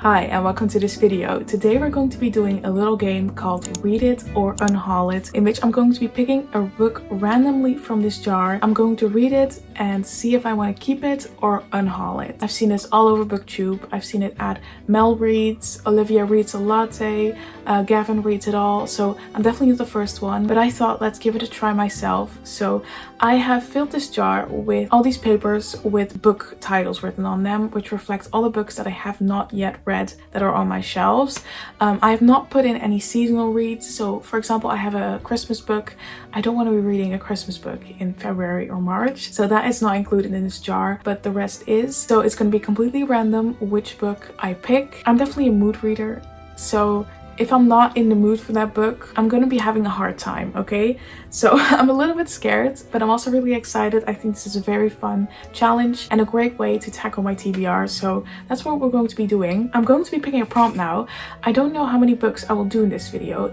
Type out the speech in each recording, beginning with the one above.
Hi and welcome to this video. Today we're going to be doing a little game called Read It or Unhaul It, in which I'm going to be picking a book randomly from this jar. I'm going to read it and see if I want to keep it or unhaul it. I've seen this all over BookTube. I've seen it at Mel Reads, Olivia Reads a Latte, Gavin Reads It All, so I'm definitely not the first one, but I thought let's give it a try myself. So I have filled this jar with all these papers with book titles written on them, which reflect all the books that I have not yet read that are on my shelves. I have not put in any seasonal reads. So for example, I have a Christmas book. I don't want to be reading a Christmas book in February or March, so that is not included in this jar, but the rest is. So it's going to be completely random which book I pick. I'm definitely a mood reader, so if I'm not in the mood for that book, I'm gonna be having a hard time, okay? So I'm a little bit scared, but I'm also really excited. I think this is a very fun challenge and a great way to tackle my TBR. So that's what we're going to be doing. I'm going to be picking a prompt now. I don't know how many books I will do in this video.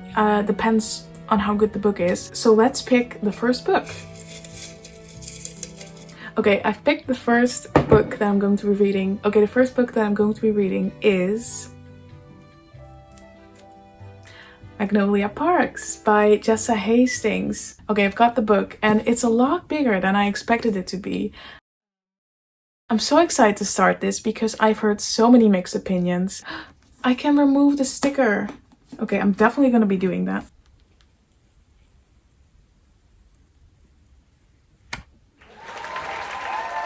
Depends on how good the book is. So let's pick the first book. Okay, I've picked the first book that I'm going to be reading. Okay, the first book that I'm going to be reading is Magnolia Parks by Jessa Hastings. Okay, I've got the book and it's a lot bigger than I expected it to be. I'm so excited to start this because I've heard so many mixed opinions. I can remove the sticker. Okay, I'm definitely gonna be doing that.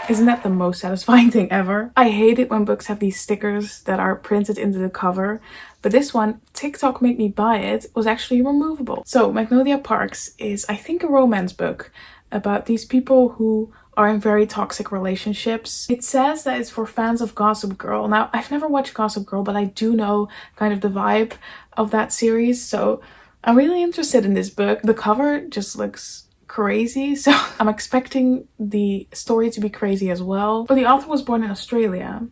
Isn't that the most satisfying thing ever? I hate it when books have these stickers that are printed into the cover, but this one, TikTok made me buy it, was actually removable. So Magnolia Parks is, I think, a romance book about these people who are in very toxic relationships. It says that it's for fans of Gossip Girl. Now, I've never watched Gossip Girl, but I do know kind of the vibe of that series, so I'm really interested in this book. The cover just looks crazy, so I'm expecting the story to be crazy as well. But the author was born in Australia.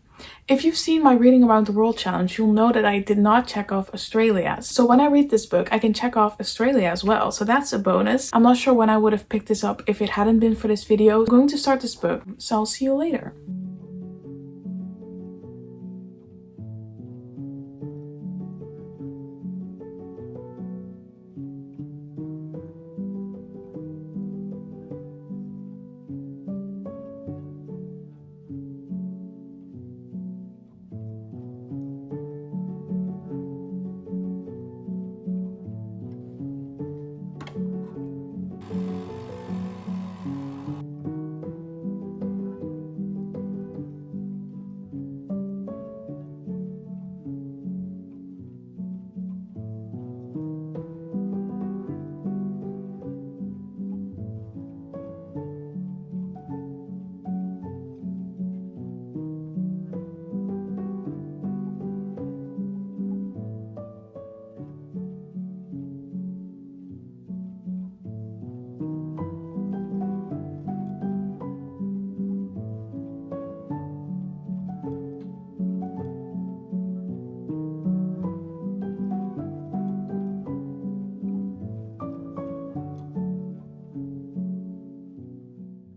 If you've seen my Reading Around the World challenge, you'll know that I did not check off Australia. So when I read this book, I can check off Australia as well. So that's a bonus. I'm not sure when I would have picked this up if it hadn't been for this video. I'm going to start this book, so I'll see you later.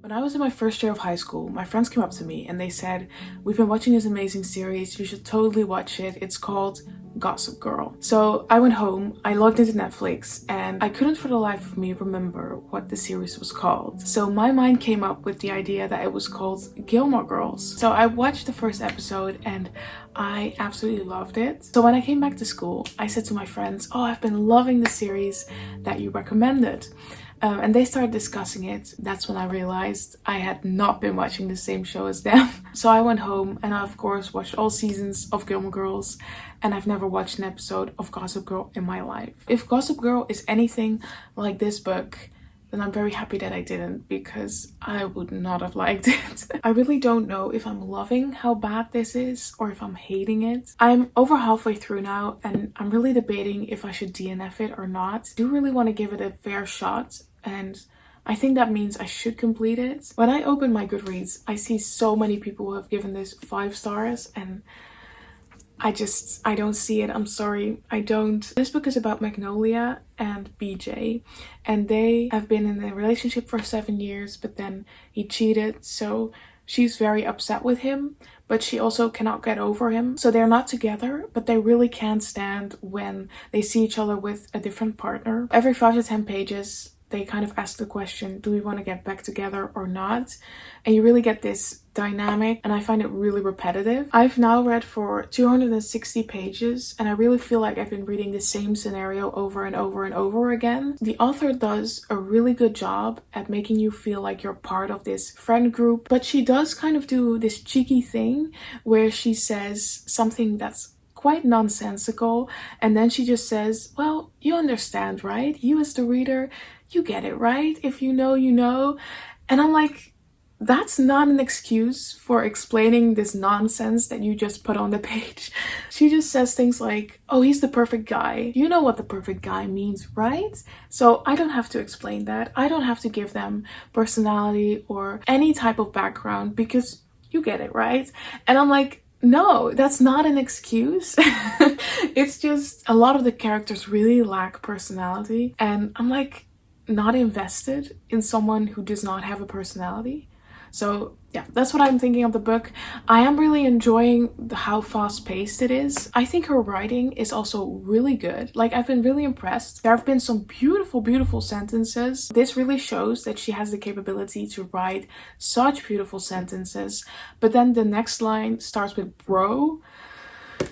When I was in my first year of high school, my friends came up to me and they said, "We've been watching this amazing series, you should totally watch it. It's called Gossip Girl." So I went home, I logged into Netflix, and I couldn't for the life of me remember what the series was called. So my mind came up with the idea that it was called Gilmore Girls. So I watched the first episode and I absolutely loved it. So when I came back to school, I said to my friends, "Oh, I've been loving the series that you recommended." And they started discussing it. That's when I realized I had not been watching the same show as them. So I went home and I of course watched all seasons of Gilmore Girls, and I've never watched an episode of Gossip Girl in my life. If Gossip Girl is anything like this book, then I'm very happy that I didn't, because I would not have liked it. I really don't know if I'm loving how bad this is or if I'm hating it. I'm over halfway through now and I'm really debating if I should DNF it or not. I do really want to give it a fair shot, and I think that means I should complete it. When I open my Goodreads, I see so many people who have given this 5 stars, and I don't see it. I'm sorry, I don't. This book is about Magnolia and BJ, and they have been in a relationship for 7 years, but then he cheated, so she's very upset with him, but she also cannot get over him. So they're not together, but they really can't stand when they see each other with a different partner. Every 5 to 10 pages, they kind of ask the question, do we want to get back together or not? And you really get this dynamic, and I find it really repetitive. I've now read for 260 pages, and I really feel like I've been reading the same scenario over and over and over again. The author does a really good job at making you feel like you're part of this friend group, but she does kind of do this cheeky thing where she says something that's quite nonsensical, and then she just says, well, you understand, right? You as the reader, you get it, right? If you know, you know. And I'm like, that's not an excuse for explaining this nonsense that you just put on the page. She just says things like, oh, he's the perfect guy. You know what the perfect guy means, right? So I don't have to explain that. I don't have to give them personality or any type of background because you get it, right? And I'm like, no, that's not an excuse. It's just a lot of the characters really lack personality. And I'm like, not invested in someone who does not have a personality. So yeah, that's what I'm thinking of the book. I am really enjoying how fast-paced it is. I think her writing is also really good. Like, I've been really impressed. There have been some beautiful, beautiful sentences. This really shows that she has the capability to write such beautiful sentences. But then the next line starts with bro.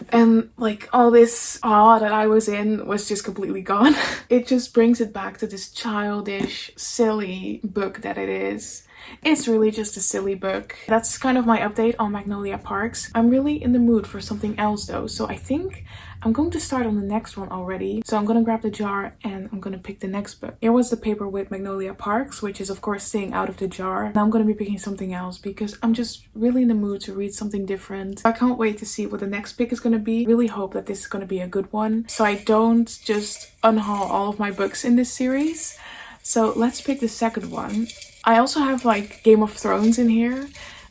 And like all this awe that I was in was just completely gone. It just brings it back to this childish, silly book that it is. It's really just a silly book. That's kind of my update on Magnolia Parks. I'm really in the mood for something else though, so I think I'm going to start on the next one already. So I'm gonna grab the jar and I'm gonna pick the next book. Here was the paper with Magnolia Parks, which is of course staying out of the jar. Now I'm gonna be picking something else because I'm just really in the mood to read something different. I can't wait to see what the next pick is gonna be. Really hope that this is gonna be a good one, so I don't just unhaul all of my books in this series. So let's pick the second one. I also have like Game of Thrones in here,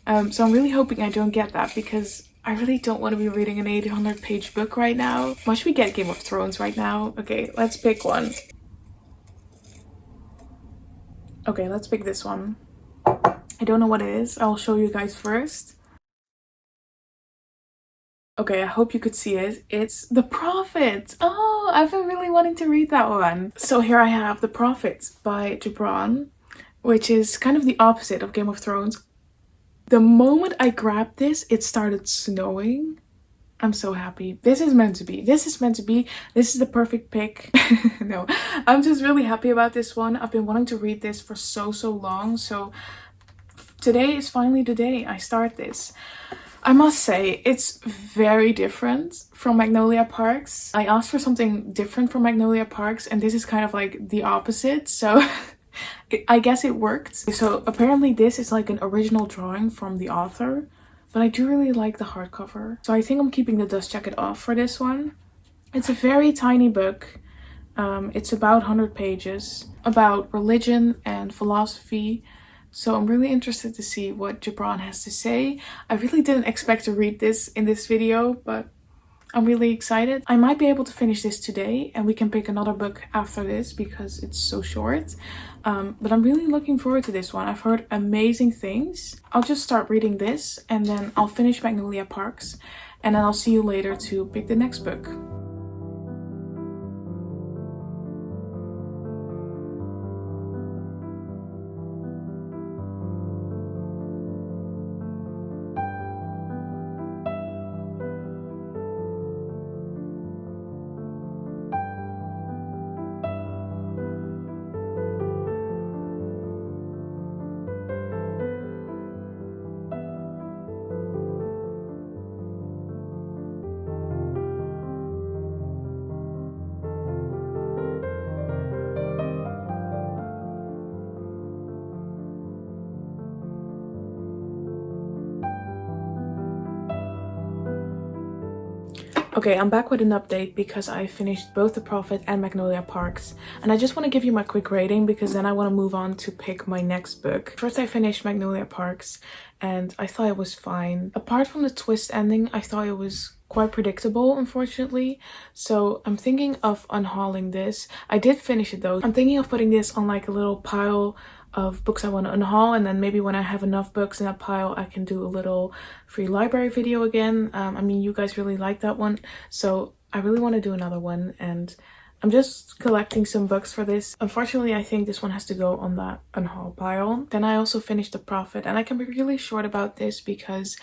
so I'm really hoping I don't get that because I really don't want to be reading an 800-page book right now. Why should we get Game of Thrones right now? Okay, let's pick one. Okay, let's pick this one. I don't know what it is. I'll show you guys first. Okay, I hope you could see it. It's The Prophet. Oh, I've been really wanting to read that one. So here I have The Prophet by Gibran, which is kind of the opposite of Game of Thrones. The moment I grabbed this, it started snowing. I'm so happy. This is meant to be. This is meant to be. This is the perfect pick. No, I'm just really happy about this one. I've been wanting to read this for so long. So today is finally the day I start this. I must say, it's very different from Magnolia Parks. I asked for something different from Magnolia Parks, and this is kind of like the opposite. So I guess it worked. So apparently this is like an original drawing from the author, but I do really like the hardcover. So I think I'm keeping the dust jacket off for this one. It's a very tiny book. It's about 100 pages about religion and philosophy. So I'm really interested to see what Gibran has to say. I really didn't expect to read this in this video, but I'm really excited. I might be able to finish this today and we can pick another book after this because it's so short. But I'm really looking forward to this one. I've heard amazing things. I'll just start reading this and then I'll finish Magnolia Parks and then I'll see you later to pick the next book. Okay, I'm back with an update because I finished both The Prophet and Magnolia Parks. And I just want to give you my quick rating because then I want to move on to pick my next book. First, I finished Magnolia Parks and I thought it was fine. Apart from the twist ending, I thought it was quite predictable, unfortunately. So I'm thinking of unhauling this. I did finish it though. I'm thinking of putting this on like a little pile of books I want to unhaul, and then maybe when I have enough books in a pile I can do a little free library video again. I mean, you guys really like that one, so I really want to do another one, and I'm just collecting some books for this. Unfortunately, I think this one has to go on that unhaul pile. Then I also finished The Prophet, and I can be really short about this because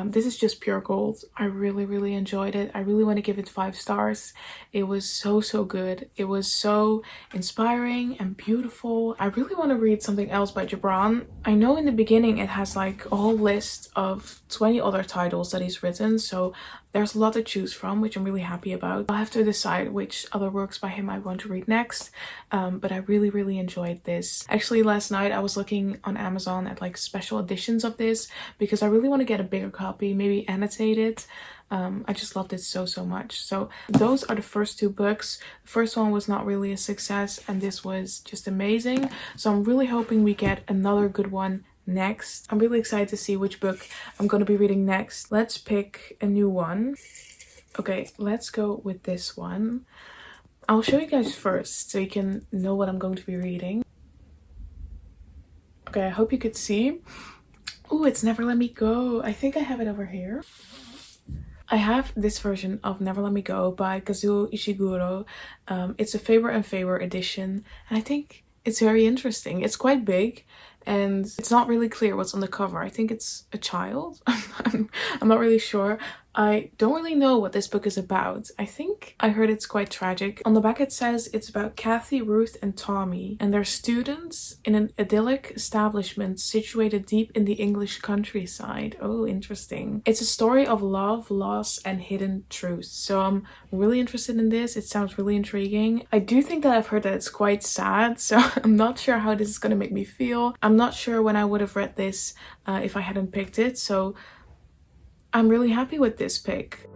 this is just pure gold. I really enjoyed it. I really want to give it 5 stars. It was so good. It was so inspiring and beautiful. I really want to read something else by Gibran. I know in the beginning it has like a whole list of 20 other titles that he's written, so there's a lot to choose from, which I'm really happy about. I'll have to decide which other works by him I want to read next, but I really enjoyed this. Actually, last night I was looking on Amazon at like special editions of this because I really want to get a bigger copy, maybe annotate it. I just loved it so much. So those are the first 2 books. The first one was not really a success, and this was just amazing. So I'm really hoping we get another good one next. I'm really excited to see which book I'm going to be reading next. Let's pick a new one. Okay, let's go with this one. I'll show you guys first so you can know what I'm going to be reading. Okay, I hope you could see. Oh, it's Never Let Me Go. I think I have it over here. I have this version of Never Let Me Go by Kazuo Ishiguro. It's a Faber and Faber edition, and I think it's very interesting. It's quite big, and it's not really clear what's on the cover. I think it's a child. I'm not really sure. I don't really know what this book is about. I think I heard it's quite tragic. On the back it says it's about Kathy, Ruth, and Tommy, and they're students in an idyllic establishment situated deep in the English countryside. Oh, interesting. It's a story of love, loss, and hidden truths. So I'm really interested in this. It sounds really intriguing. I do think that I've heard that it's quite sad, so I'm not sure how this is going to make me feel. I'm not sure when I would have read this if I hadn't picked it, so I'm really happy with this pick.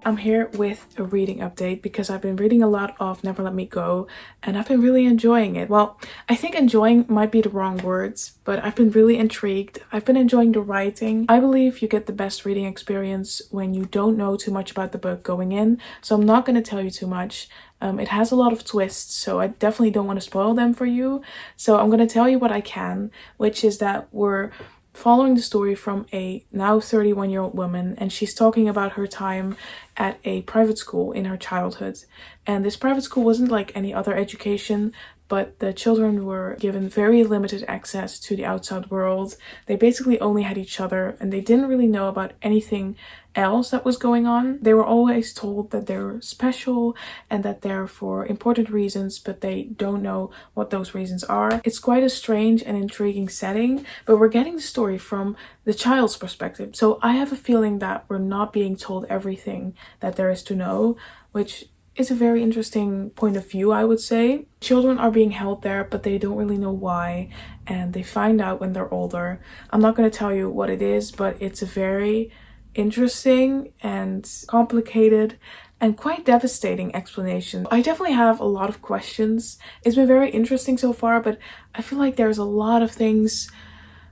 I'm here with a reading update because I've been reading a lot of Never Let Me Go and I've been really enjoying it. Well, I think enjoying might be the wrong words, but I've been really intrigued. I've been enjoying the writing. I believe you get the best reading experience when you don't know too much about the book going in, so I'm not going to tell you too much. It has a lot of twists, so I definitely don't want to spoil them for you. So I'm going to tell you what I can, which is that we're following the story from a now 31-year-old woman, and she's talking about her time at a private school in her childhood. And this private school wasn't like any other education, but the children were given very limited access to the outside world. They basically only had each other, and they didn't really know about anything else that was going on. They were always told that they're special and that they're for important reasons, but they don't know what those reasons are. It's quite a strange and intriguing setting, but we're getting the story from the child's perspective. So I have a feeling that we're not being told everything that there is to know, which is a very interesting point of view, I would say. Children are being held there, but they don't really know why, and they find out when they're older. I'm not going to tell you what it is, but it's a very interesting and complicated and quite devastating explanation. I definitely have a lot of questions. It's been very interesting so far, but I feel like there's a lot of things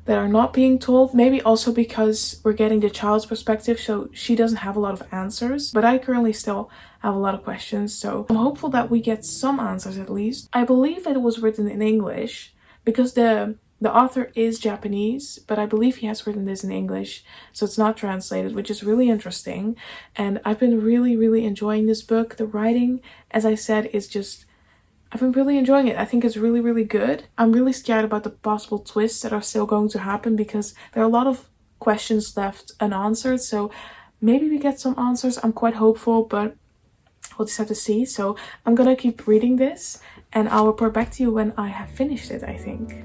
that are not being told, maybe also because we're getting the child's perspective, so she doesn't have a lot of answers, but I currently still have a lot of questions, so I'm hopeful that we get some answers at least. I believe that it was written in English because the author is Japanese, but I believe he has written this in English, so it's not translated, which is really interesting. And I've been really enjoying this book. The writing, as I said, is just, I've been really enjoying it. I think it's really good. I'm really scared about the possible twists that are still going to happen because there are a lot of questions left unanswered, so maybe we get some answers. I'm quite hopeful, but we'll just have to see. So I'm gonna keep reading this and I'll report back to you when I have finished it, I think.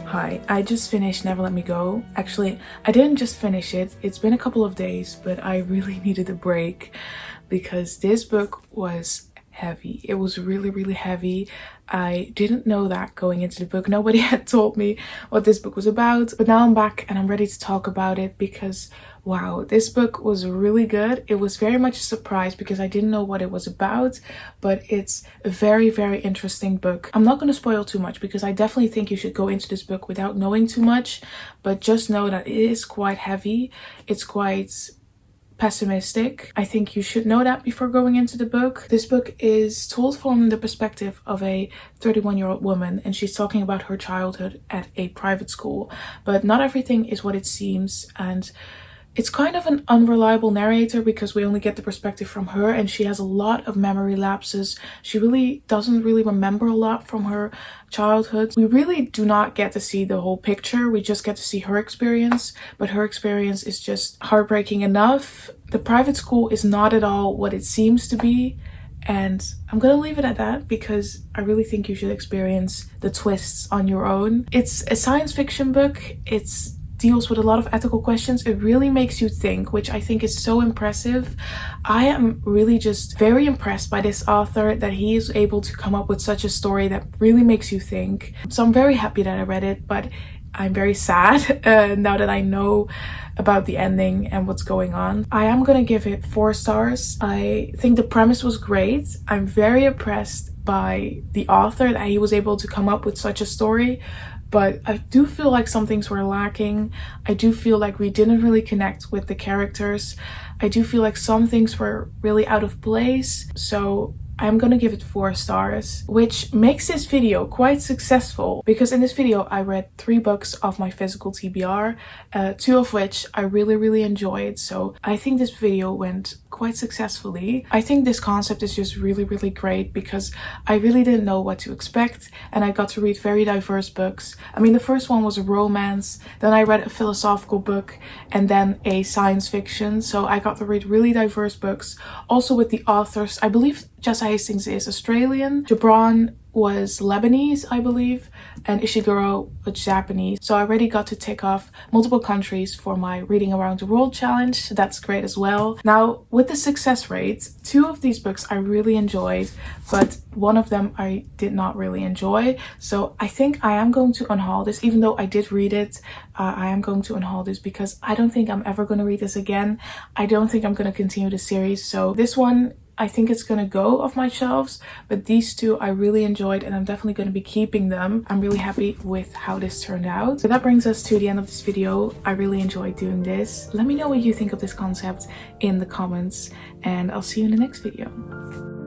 Hi, I just finished Never Let Me Go. Actually, I didn't just finish it. It's been a couple of days, but I really needed a break because this book was heavy. It was really, really heavy. I didn't know that going into the book. Nobody had told me what this book was about, but now I'm back and I'm ready to talk about it because wow, this book was really good. It was very much a surprise because I didn't know what it was about, but it's a very, very interesting book. I'm not going to spoil too much because I definitely think you should go into this book without knowing too much, but just know that it is quite heavy. It's quite pessimistic. I think you should know that before going into the book. This book is told from the perspective of a 31-year-old woman, and she's talking about her childhood at a private school, but not everything is what it seems, and it's kind of an unreliable narrator because we only get the perspective from her and she has a lot of memory lapses. She really doesn't really remember a lot from her childhood. We really do not get to see the whole picture. We just get to see her experience, but her experience is just heartbreaking enough. The private school is not at all what it seems to be. And I'm gonna leave it at that because I really think you should experience the twists on your own. It's a science fiction book. It's deals with a lot of ethical questions. It really makes you think, which I think is so impressive. I am really just very impressed by this author, that he is able to come up with such a story that really makes you think. So I'm very happy that I read it, but I'm very sad now that I know about the ending and what's going on. I am gonna give it 4 stars. I think the premise was great. I'm very impressed by the author, that he was able to come up with such a story. But I do feel like some things were lacking. I do feel like we didn't really connect with the characters. I do feel like some things were really out of place. So I'm gonna give it 4 stars, which makes this video quite successful because in this video I read 3 books of my physical TBR, 2 of which I really enjoyed. So I think this video went quite successfully. I think this concept is just really great because I really didn't know what to expect and I got to read very diverse books. I mean, the first one was a romance, then I read a philosophical book and then a science fiction. So I got to read really diverse books, also with the authors. I believe Jessa Hastings is Australian, Gibran was Lebanese, I believe, and Ishiguro was Japanese. So I already got to tick off multiple countries for my Reading Around the World challenge. So that's great as well. Now, with the success rate, 2 of these books I really enjoyed, but one of them I did not really enjoy. So I think I am going to unhaul this, even though I did read it. I am going to unhaul this because I don't think I'm ever going to read this again. I don't think I'm going to continue the series. So this one, I think it's gonna go off my shelves, but these 2 I really enjoyed and I'm definitely gonna be keeping them. I'm really happy with how this turned out. So that brings us to the end of this video. I really enjoyed doing this. Let me know what you think of this concept in the comments and I'll see you in the next video.